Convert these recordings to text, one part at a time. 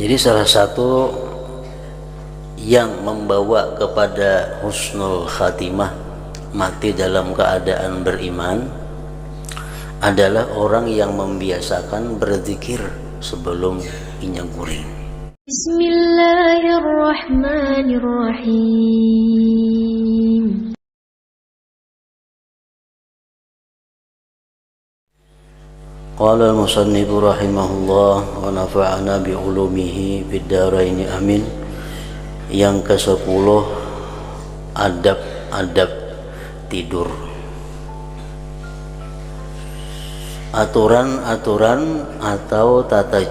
Jadi salah satu yang membawa kepada husnul khatimah, mati dalam keadaan beriman, adalah orang yang membiasakan berzikir sebelum minyak goreng. Bismillahirrahmanirrahim. Qala al-musannif rahimahullah wa nafa'ana bi ulumihi fid dharain amin. Yang ke-10, adab-adab tidur. Aturan-aturan atau tata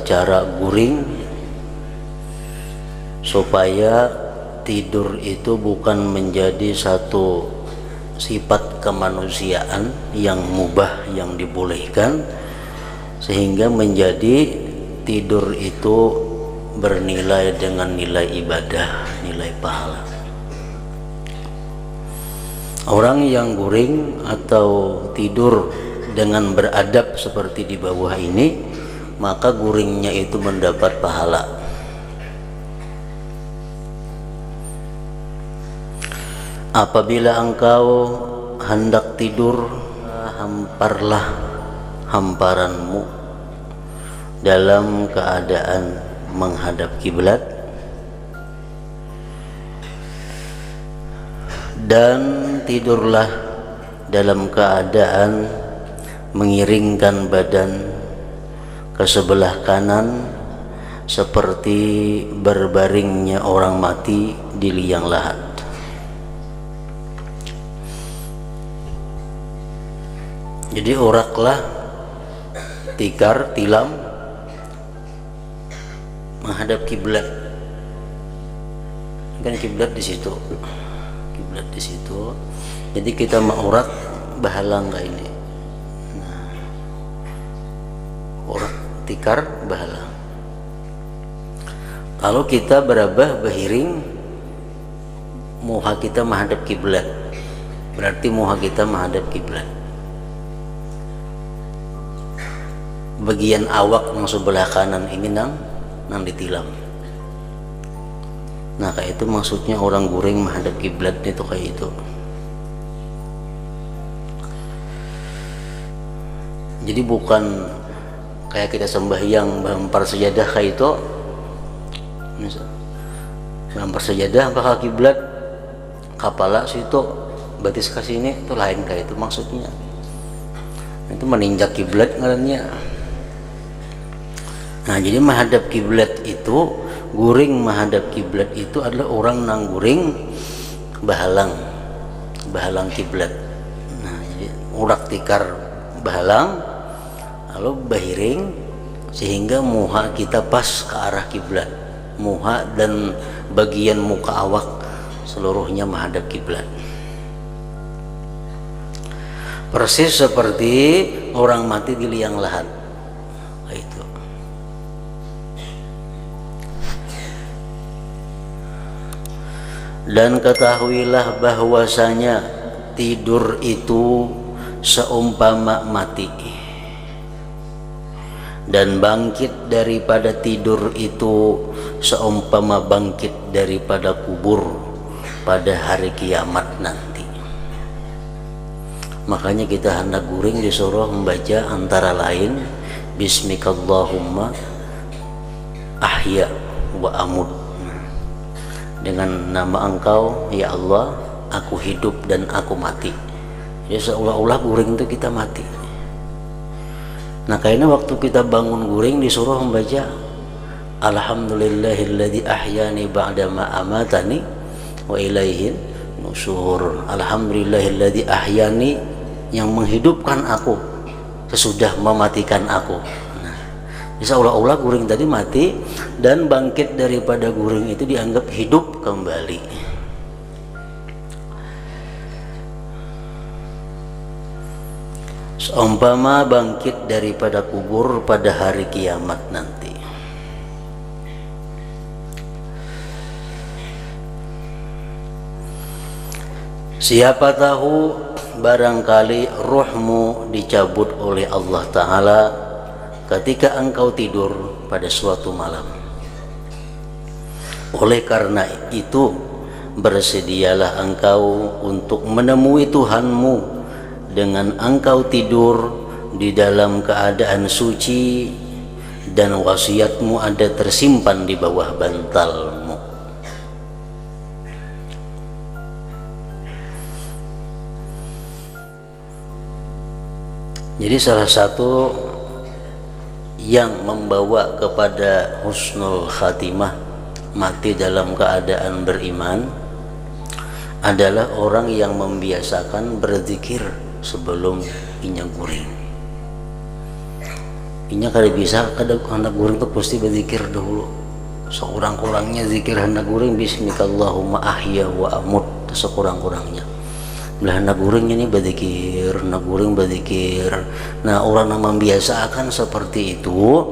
cara guring supaya tidur itu bukan menjadi satu sifat kemanusiaan yang mubah, yang dibolehkan, sehingga menjadi tidur itu bernilai dengan nilai ibadah, nilai pahala. Orang yang guring atau tidur dengan beradab seperti di bawah ini, maka guringnya itu mendapat pahala. Apabila engkau hendak tidur, hamparlah hamparanmu dalam keadaan menghadap kiblat, dan tidurlah dalam keadaan mengiringkan badan ke sebelah kanan seperti berbaringnya orang mati di liang lahat. Jadi uraklah, tikar, tilam menghadap kiblat. Kan kiblat di situ. Kiblat di situ. Jadi kita mau urat bahala enggak ini? Nah, urat, tikar, bahala. Kalau kita berabah bahiring, muha kita menghadap kiblat. Berarti muha kita menghadap kiblat. Bagian awak yang sebelah kanan ini nang ditilam. Nah, kayak itu maksudnya orang guring menghadap kiblat itu kayak itu. Jadi bukan kayak kita sembahyang bahampar sajadah kayak itu. Misal bahampar sajadah bakal kiblat, kepala situ, batis ke sini, itu lain kayak itu maksudnya. Itu meninjak kiblat ngarannya. Nah, jadi menghadap kiblat itu, guring menghadap kiblat itu adalah orang nang guring bahalang kiblat. Nah, jadi urak tikar bahalang, lalu bahiring sehingga muha kita pas ke arah kiblat. Muha dan bagian muka awak seluruhnya menghadap kiblat. Persis seperti orang mati di liang lahat. Itu. Dan ketahuilah bahwasanya tidur itu seumpama mati, dan bangkit daripada tidur itu seumpama bangkit daripada kubur pada hari kiamat nanti. Makanya kita hendak guring disuruh membaca antara lain Bismikallahumma ahya wa amut. Dengan nama engkau ya Allah, aku hidup dan aku mati. Jadi seolah-olah guring itu kita mati. Nah, kayaknya waktu kita bangun guring disuruh membaca Alhamdulillahilladzi ahyani ba'dama amatani wa ilaihin nusyur. Alhamdulillahilladzi ahyani, yang menghidupkan aku sesudah mematikan aku. Seolah-olah guring tadi mati dan bangkit daripada guring itu dianggap hidup kembali. Seumpama bangkit daripada kubur pada hari kiamat nanti. Siapa tahu barangkali ruhmu dicabut oleh Allah Ta'ala ketika engkau tidur pada suatu malam. Oleh karena itu, bersedialah engkau untuk menemui Tuhanmu dengan engkau tidur di dalam keadaan suci dan wasiatmu ada tersimpan di bawah bantalmu. Jadi salah satu yang membawa kepada husnul khatimah, mati dalam keadaan beriman, adalah orang yang membiasakan berzikir sebelum inya guring. Inya kada bisa, kada hendak guring tuh pasti berzikir dahulu. Sekurang-kurangnya zikir hendak guring bismikallahumma ahya wa amut, sekurang-kurangnya. Belah hendak guringnya nih berzikir, hendak guring berzikir. Nah, orang yang membiasakan seperti itu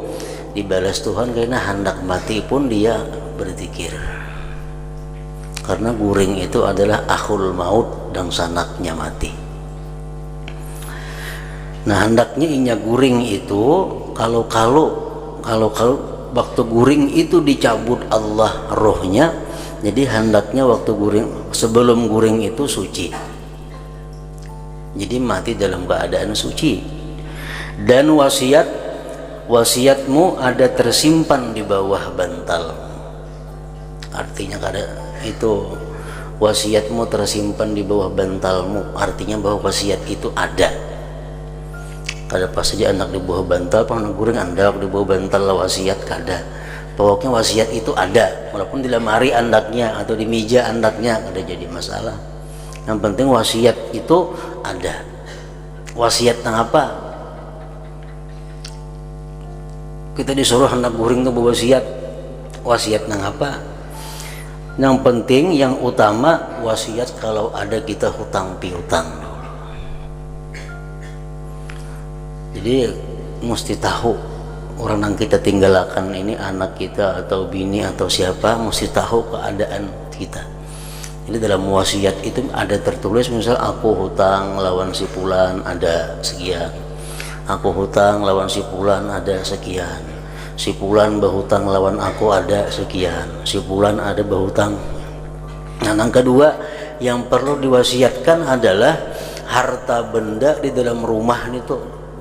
dibalas Tuhan karena hendak mati pun dia berzikir. Karena guring itu adalah akhul maut dan sanaknya mati. Nah, hendaknya inya guring itu kalau waktu guring itu dicabut Allah rohnya, jadi hendaknya waktu guring, sebelum guring itu suci. Jadi mati dalam keadaan suci. Dan wasiatmu ada tersimpan di bawah bantal. Artinya kada itu wasiatmu tersimpan di bawah bantalmu, artinya bahwa wasiat itu ada. Kada pas saja anak di bawah bantal, pernah guring andak di bawah bantal lah wasiat kada. Pokoknya wasiat itu ada, walaupun di lemari andaknya atau di meja andaknya kada jadi masalah. Yang penting wasiat itu ada. Wasiat nang apa? Kita disuruh hendak guring tuh berwasiat. Wasiat nang apa? Yang penting, yang utama wasiat kalau ada kita hutang piutang. Jadi mesti tahu orang yang kita tinggalkan ini, anak kita atau bini atau siapa, mesti tahu keadaan kita. Jadi dalam wasiat itu ada tertulis, misal aku hutang lawan si fulan ada sekian, aku hutang lawan si fulan ada sekian, si fulan berhutang lawan aku ada sekian, si fulan ada berhutang. Nah, yang kedua yang perlu diwasiatkan adalah harta benda di dalam rumah itu,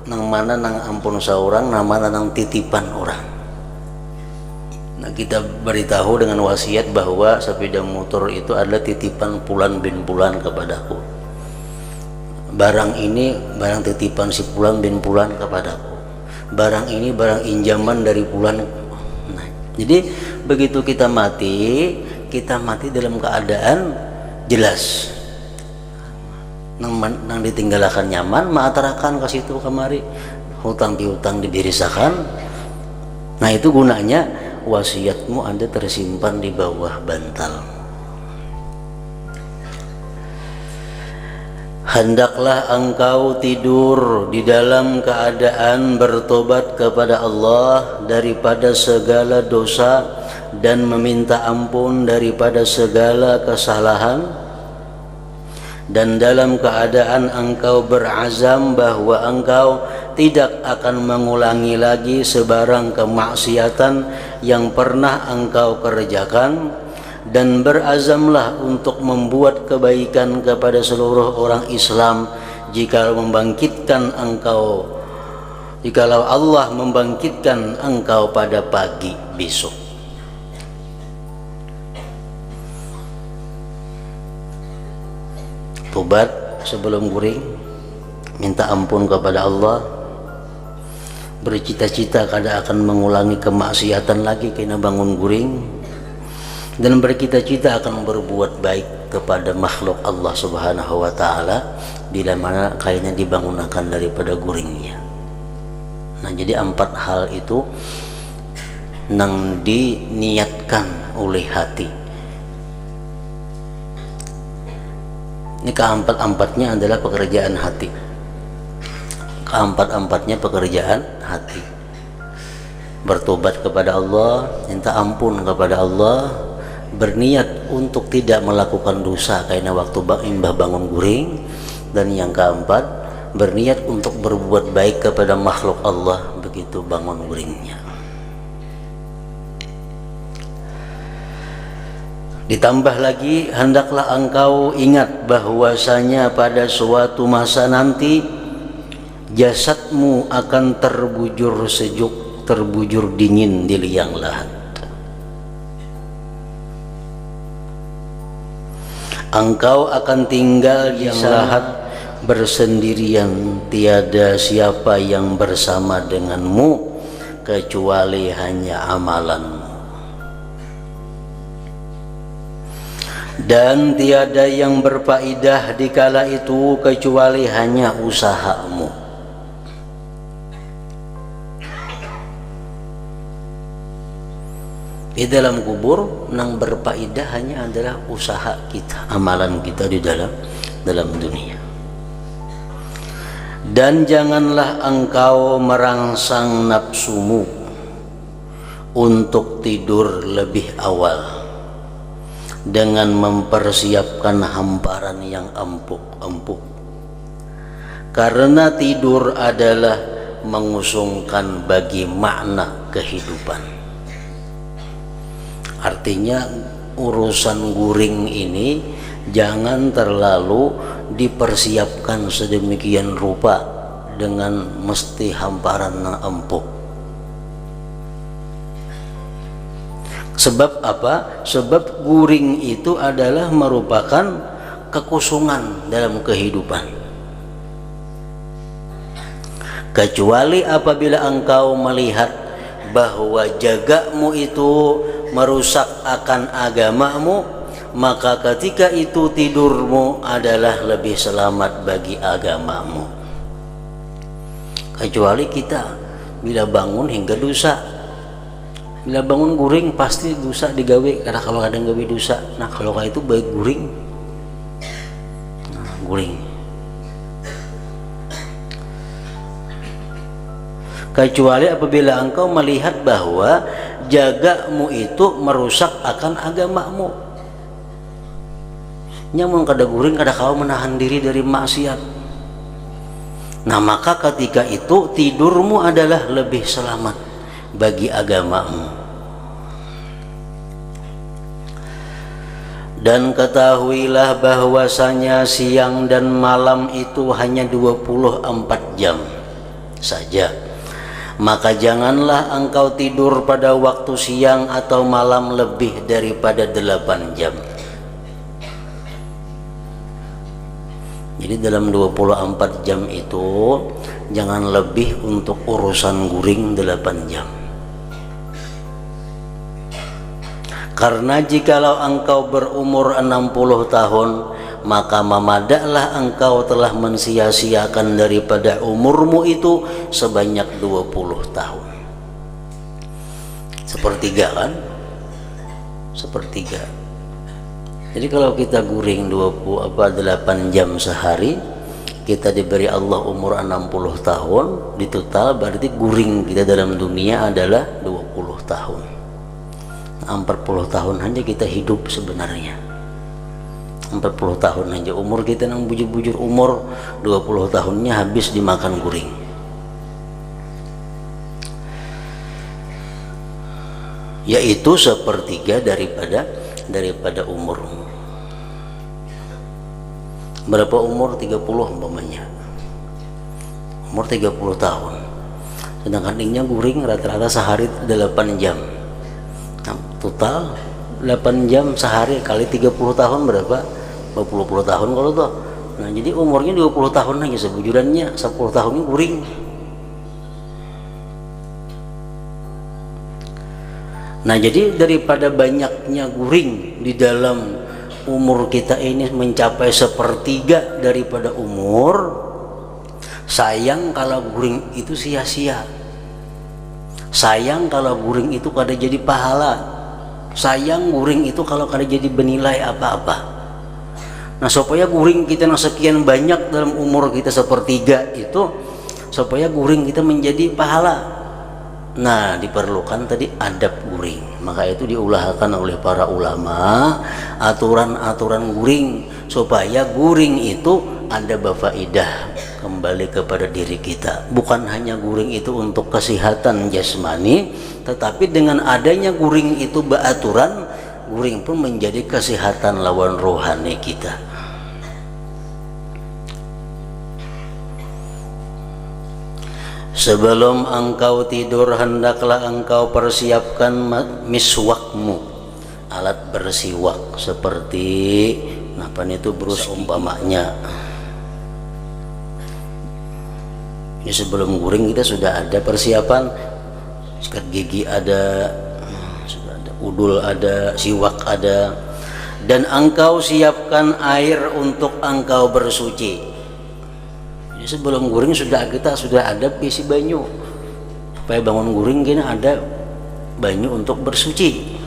nang mana nang ampun seorang, nang mana nang titipan orang. Nah, kita beritahu dengan wasiat bahwa sepeda motor itu adalah titipan Fulan bin Fulan kepadaku. Barang ini barang titipan si Fulan bin Fulan kepadaku. Barang ini barang injaman dari Fulan. Nah, jadi begitu kita mati dalam keadaan jelas. Nang ditinggalkan nyaman, maatarakan ke situ kemari, hutang piutang dibirisakan. Nah, itu gunanya wasiatmu ada tersimpan di bawah bantal. Hendaklah engkau tidur di dalam keadaan bertobat kepada Allah daripada segala dosa dan meminta ampun daripada segala kesalahan, dan dalam keadaan engkau berazam bahwa engkau tidak akan mengulangi lagi sebarang kemaksiatan yang pernah engkau kerjakan, dan berazamlah untuk membuat kebaikan kepada seluruh orang Islam jikalau Allah membangkitkan engkau pada pagi besok. Tobat sebelum guring, minta ampun kepada Allah, bercita-cita kada akan mengulangi kemaksiatan lagi kena bangun guring, dan bercita-cita akan berbuat baik kepada makhluk Allah Subhanahu wa taala bila mana kayaknya dibangunkan daripada guringnya. Nah, jadi 4 hal itu nang diniatkan oleh hati. Ini keempat-empatnya adalah pekerjaan hati. Keempat-empatnya pekerjaan hati. Bertobat kepada Allah, minta ampun kepada Allah, berniat untuk tidak melakukan dosa karena waktu imbah bangun guring, dan yang keempat berniat untuk berbuat baik kepada makhluk Allah begitu bangun guringnya. Ditambah lagi, hendaklah engkau ingat bahwasanya pada suatu masa nanti jasadmu akan terbujur sejuk, terbujur dingin di liang lahat. Engkau akan tinggal di lahat bersendirian, tiada siapa yang bersama denganmu kecuali hanya amalanmu. Dan tiada yang berfaedah di kala itu kecuali hanya usahamu. Di dalam kubur yang berfaedah hanya adalah usaha kita, amalan kita di dalam dunia. Dan janganlah engkau merangsang nafsumu untuk tidur lebih awal dengan mempersiapkan hamparan yang empuk-empuk, karena tidur adalah mengusungkan bagi makna kehidupan. Artinya urusan guring ini jangan terlalu dipersiapkan sedemikian rupa dengan mesti hamparan yang empuk. Sebab apa? Sebab guring itu adalah merupakan kekusungan dalam kehidupan. Kecuali apabila engkau melihat bahwa jagamu itu merusak akan agamamu, maka ketika itu tidurmu adalah lebih selamat bagi agamamu. Kecuali kita bila bangun hingga dosa, bila bangun guring pasti dosa digawe, karena kalau kadang gawe dosa. Nah kalau kayak itu baik guring, guring. Kecuali apabila engkau melihat bahwa jagamu itu merusak akan agamamu. Nyamun kada guring kada kau menahan diri dari maksiat. Nah maka ketika itu tidurmu adalah lebih selamat bagi agamamu. Dan ketahuilah bahwasanya siang dan malam itu hanya 24 jam saja. Maka janganlah engkau tidur pada waktu siang atau malam lebih daripada 8 jam. Jadi dalam 24 jam itu jangan lebih untuk urusan guring 8 jam. Karena jikalau engkau berumur 60 tahun, maka memadaklah engkau telah mensia-siakan daripada umurmu itu sebanyak 20 tahun. Sepertiga kan? Sepertiga. Jadi kalau kita guring 8 jam sehari, kita diberi Allah umur 60 tahun, di total berarti guring kita dalam dunia adalah 20 tahun. 40 tahun aja kita hidup sebenarnya. 40 tahun aja umur kita nang bujur-bujur umur, 20 tahunnya habis dimakan guring. Yaitu sepertiga daripada umurmu. Berapa umur? 30 umpamanya. Umur 30 tahun. Sedangkan ininya guring rata-rata sehari 8 jam. Nah, total 8 jam sehari kali 30 tahun berapa? 20 tahun kalau tuh. Nah, jadi umurnya 20 tahun aja sebujurannya, 10 tahunnya guring. Nah, jadi daripada banyaknya guring di dalam umur kita ini mencapai sepertiga daripada umur, sayang kalau guring itu sia-sia. Sayang kalau guring itu kada jadi pahala. Sayang guring itu kalau kada jadi bernilai apa-apa. Nah supaya guring kita yang sekian banyak dalam umur kita sepertiga itu, supaya guring kita menjadi pahala, nah diperlukan tadi adab guring. Maka itu diulahkan oleh para ulama aturan-aturan guring, supaya guring itu ada faidah kembali kepada diri kita. Bukan hanya guring itu untuk kesehatan jasmani, tetapi dengan adanya guring itu beraturan, guring pun menjadi kesehatan lawan rohani kita. Sebelum engkau tidur, hendaklah engkau persiapkan miswakmu, alat bersiwak, seperti apa itu brus umpamanya. Ini sebelum guring kita sudah ada persiapan, sikat gigi ada, sudah ada udul ada, siwak ada, dan engkau siapkan air untuk engkau bersuci. Jadi sebelum guring kita sudah ada isi banyu, supaya bangun guring kita ada banyu untuk bersuci.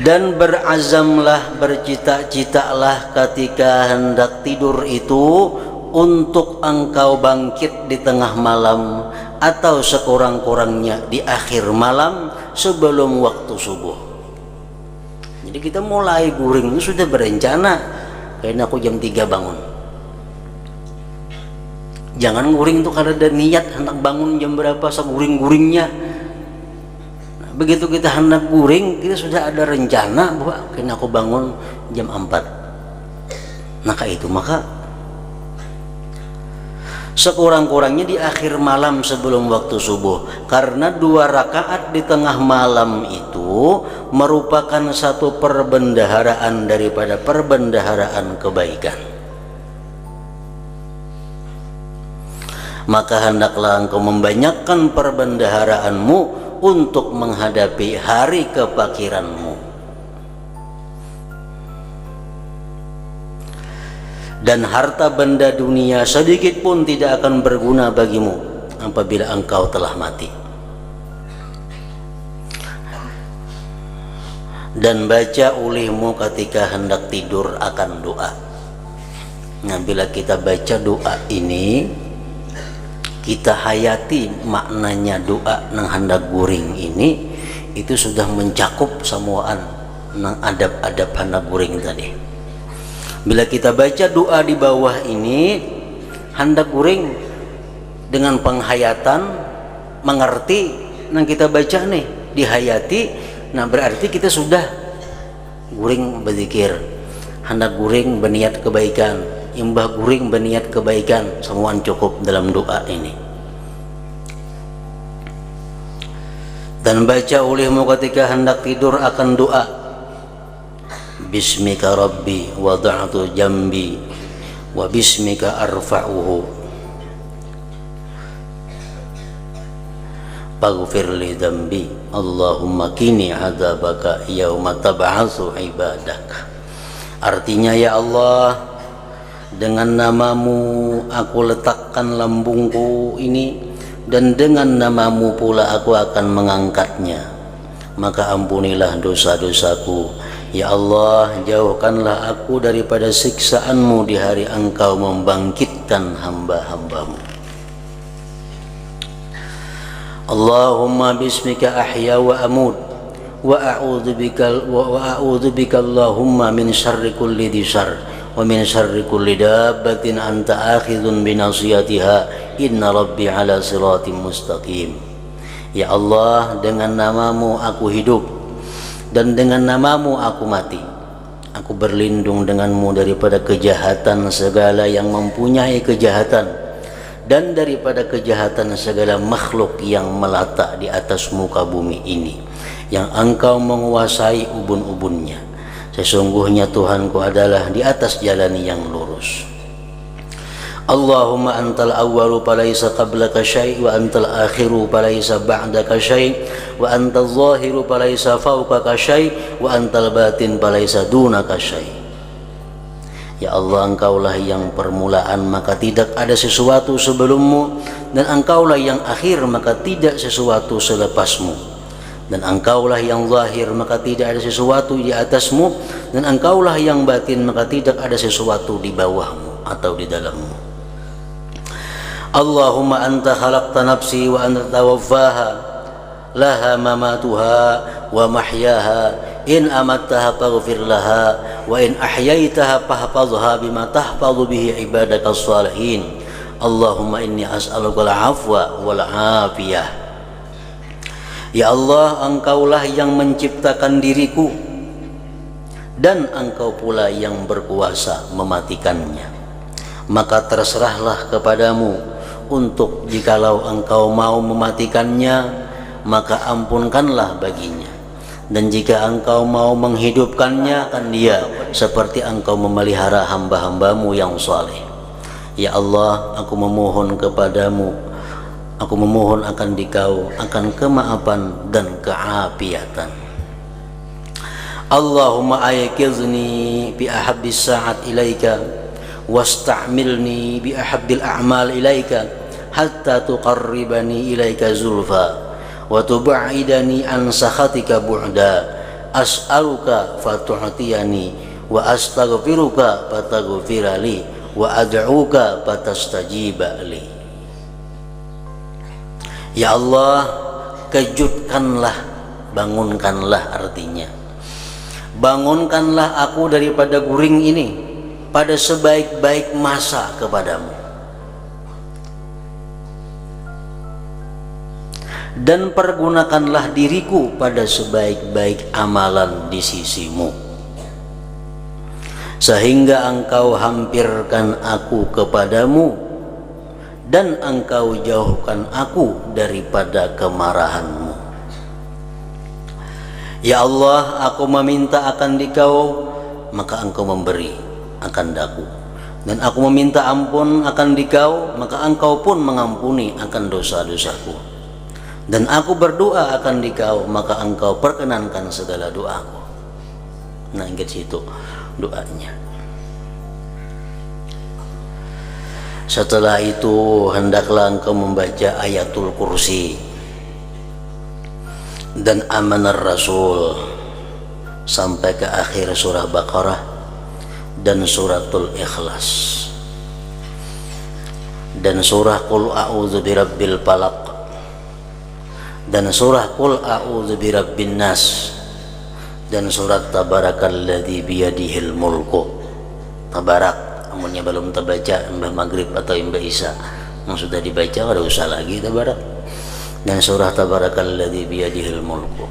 Dan berazamlah, bercita-citalah ketika hendak tidur itu untuk engkau bangkit di tengah malam atau sekurang-kurangnya di akhir malam sebelum waktu subuh. Jadi kita mulai guring itu sudah berencana, kayaknya aku jam 3 bangun. Jangan guring itu karena ada niat hendak bangun jam berapa seguring-guringnya. Nah, begitu kita hendak guring, kita sudah ada rencana bahwa kayaknya aku bangun jam 4. Maka sekurang-kurangnya di akhir malam sebelum waktu subuh, karena 2 rakaat di tengah malam itu merupakan satu perbendaharaan daripada perbendaharaan kebaikan. Maka hendaklah engkau membanyakkan perbendaharaanmu untuk menghadapi hari kepakiranmu. Dan harta benda dunia sedikit pun tidak akan berguna bagimu apabila engkau telah mati. Dan baca olehmu ketika hendak tidur akan doa. Nah, bila kita baca doa ini, kita hayati maknanya doa nang hendak guring ini, itu sudah mencakup semuaan nang adab-adab hendak guring tadi. Bila kita baca doa di bawah ini, hendak guring dengan penghayatan, mengerti yang kita baca nih, dihayati, nah berarti kita sudah guring berzikir, hendak guring berniat kebaikan, imbah guring berniat kebaikan, semua cukup dalam doa ini. Dan baca olehmu ketika hendak tidur akan doa, Bismika Rabbi wada'tu jambi wa bismika arfa'uhu Faghfir li dhanbi Allahumma kini adzabaka yauma tab'atsu ibadak. Artinya, ya Allah, dengan namamu aku letakkan lambungku ini, dan dengan namamu pula aku akan mengangkatnya. Maka ampunilah dosa-dosaku. Ya Allah, jauhkanlah aku daripada siksaanmu di hari engkau membangkitkan hamba-hambamu. Allahumma bismika ahya wa amut wa a'udzu bika Allahumma min syarri kulli dzar wa min syarri kulli dabbatin anta akhidhun bi nasiyatiha inna rabbi ala siratim mustaqim. Ya Allah, dengan namamu aku hidup dan dengan namamu aku mati. Aku berlindung denganmu daripada kejahatan segala yang mempunyai kejahatan, dan daripada kejahatan segala makhluk yang melata di atas muka bumi ini, yang engkau menguasai ubun-ubunnya. Sesungguhnya Tuhanku adalah di atas jalan yang lurus. Allahumma antal awwalu falaysa qablaka syai' wa antal akhiru falaysa ba'daka syai' wa antal zahiru falaysa fawqaka syai' wa antal batin falaysa dunaka syai'. Ya Allah, engkaulah yang permulaan maka tidak ada sesuatu sebelummu, dan engkaulah yang akhir maka tidak sesuatu selepasmu, dan engkaulah yang zahir maka tidak ada sesuatu di atasmu, dan engkaulah yang batin maka tidak ada sesuatu di bawahmu atau di dalammu. Allahumma anta khalaqta nafsi wa anta tawaffaha laha mamatuha wa mahyaha in amattaha faghfir laha wa in ahyaitaha fahfazha bima tahfazu bihi ibadakas shalihin. Allahumma inni as'aluka al-'afwa wal 'afiyah. Ya Allah, Engkaulah yang menciptakan diriku dan Engkau pula yang berkuasa mematikannya. Maka terserahlah kepadamu untuk jikalau Engkau mau mematikannya, maka ampunkanlah baginya. Dan jika Engkau mau menghidupkannya, kan dia seperti Engkau memelihara hamba-hambamu yang saleh. Ya Allah, aku memohon kepadamu, aku memohon akan Dikau akan kemaafan dan keapiatan. Allahumma ayqizni bi ahabbis sa'at ilaika wasta'milni bi ahabbil a'mal ilaika hatta tuqarribani ilaika zulfa wa tub'idani an sakhatika bu'da. As'aluka fatu'tiyani wa astaghfiruka fataghfirali wa ad'uka fatastajiba li. Ya Allah, kejutkanlah, bangunkanlah, artinya bangunkanlah aku daripada guring ini pada sebaik-baik masa kepadamu, dan pergunakanlah diriku pada sebaik-baik amalan di sisimu, sehingga Engkau hampirkan aku kepadamu dan Engkau jauhkan aku daripada kemarahanmu. Ya Allah, aku meminta akan Dikau, maka Engkau memberi akan daku, dan aku meminta ampun akan Dikau, maka Engkau pun mengampuni akan dosa-dosaku, dan aku berdoa akan Dikau, maka Engkau perkenankan segala doaku. Nah, ingat situ doanya. Setelah itu hendaklah engkau membaca ayatul kursi dan amanar rasul sampai ke akhir surah Baqarah dan suratul Ikhlas dan surah Qul a'udzu birabbil falaq dan surah Qul a'udzu birabbin nas dan surat Tabarakalladzi biyadihil mulku. Tabarak, amunnya belum terbaca Mbah Maghrib atau Mbah Isa, yang sudah dibaca kada usah lagi tabarak. Dan surah Tabarakalladzi biyadihil mulku.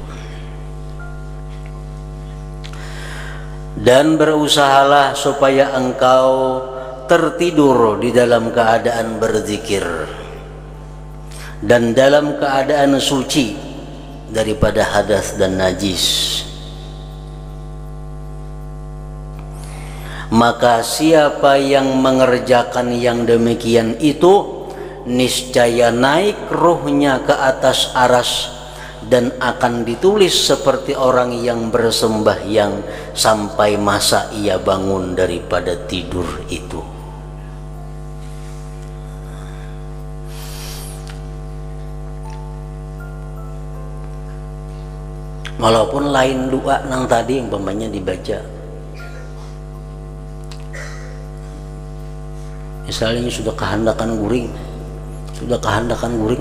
Dan berusahalah supaya engkau tertidur di dalam keadaan berzikir dan dalam keadaan suci daripada hadas dan najis. Maka siapa yang mengerjakan yang demikian itu, niscaya naik ruhnya ke atas aras dan akan ditulis seperti orang yang bersembahyang sampai masa ia bangun daripada tidur itu. Walaupun lain doa nang tadi yang umpamanya dibaca, misalnya sudah kehendakan guring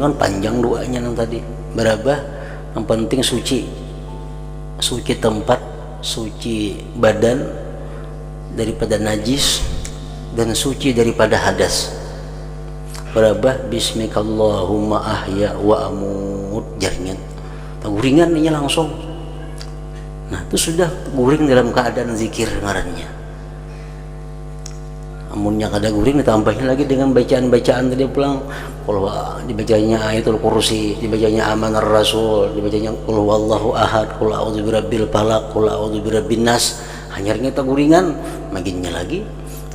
kan panjang doanya yang tadi berapa, yang penting suci tempat, suci badan daripada najis dan suci daripada hadas. Berapa bismikallahumma ahya wa amut, jaringan guringan ini langsung. Nah itu sudah guring dalam keadaan zikir ngarannya. Amunnya kada guring ditambahin lagi dengan bacaan-bacaan tadi pulang, kalau dibacanya ayatul kursi, dibacanya amanar rasul, dibacanya qul huwallahu ahad, qul a'udzu birabbil falaq, qul a'udzu birabbin nas, hanyarnya ta guringan maginnya lagi.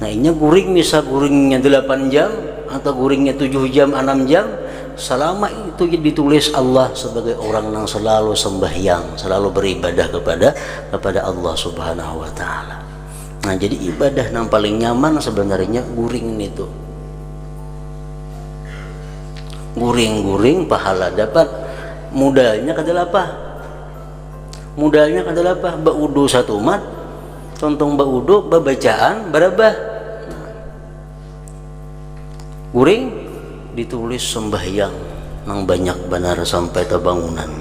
Nah ini guring, misal guringnya 8 jam atau guringnya 7 jam 6 jam, selama itu ditulis Allah sebagai orang yang selalu sembahyang, selalu beribadah kepada Allah Subhanahu wa taala. Nah jadi ibadah yang paling nyaman sebenarnya guring itu. Guring-guring pahala dapat, modalnya kadalah apa? Modalnya kadalah apa? Baudu satu mat, tontong baudu, babacaan, berabah. Guring ditulis sembahyang nang banyak benar sampai terbangunan.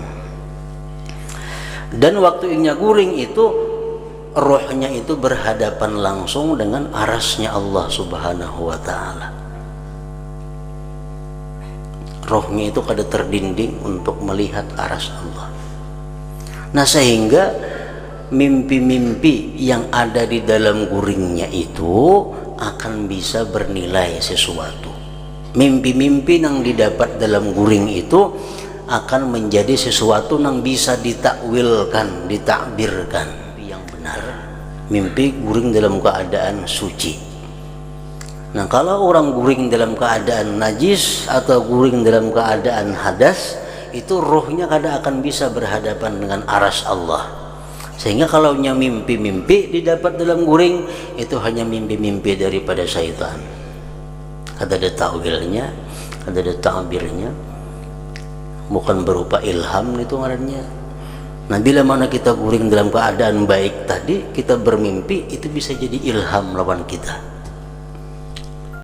Dan waktu inya guring itu rohnya itu berhadapan langsung dengan arasnya Allah Subhanahu wa ta'ala. Rohnya itu kada terdinding untuk melihat aras Allah. Nah, sehingga mimpi-mimpi yang ada di dalam guringnya itu akan bisa bernilai sesuatu. Mimpi-mimpi yang didapat dalam guring itu akan menjadi sesuatu yang bisa ditakwilkan, ditakbirkan yang benar. Mimpi guring dalam keadaan suci. Nah, kalau orang guring dalam keadaan najis atau guring dalam keadaan hadas, itu rohnya kada akan bisa berhadapan dengan aras Allah. Sehingga kalau mimpi-mimpi didapat dalam guring, itu hanya mimpi-mimpi daripada syaitan. Kada ada ta'wilnya, kada ada ta'birnya, bukan berupa ilham itu ngarannya. Nah, bila mana kita guring dalam keadaan baik tadi, kita bermimpi, itu bisa jadi ilham lawan kita.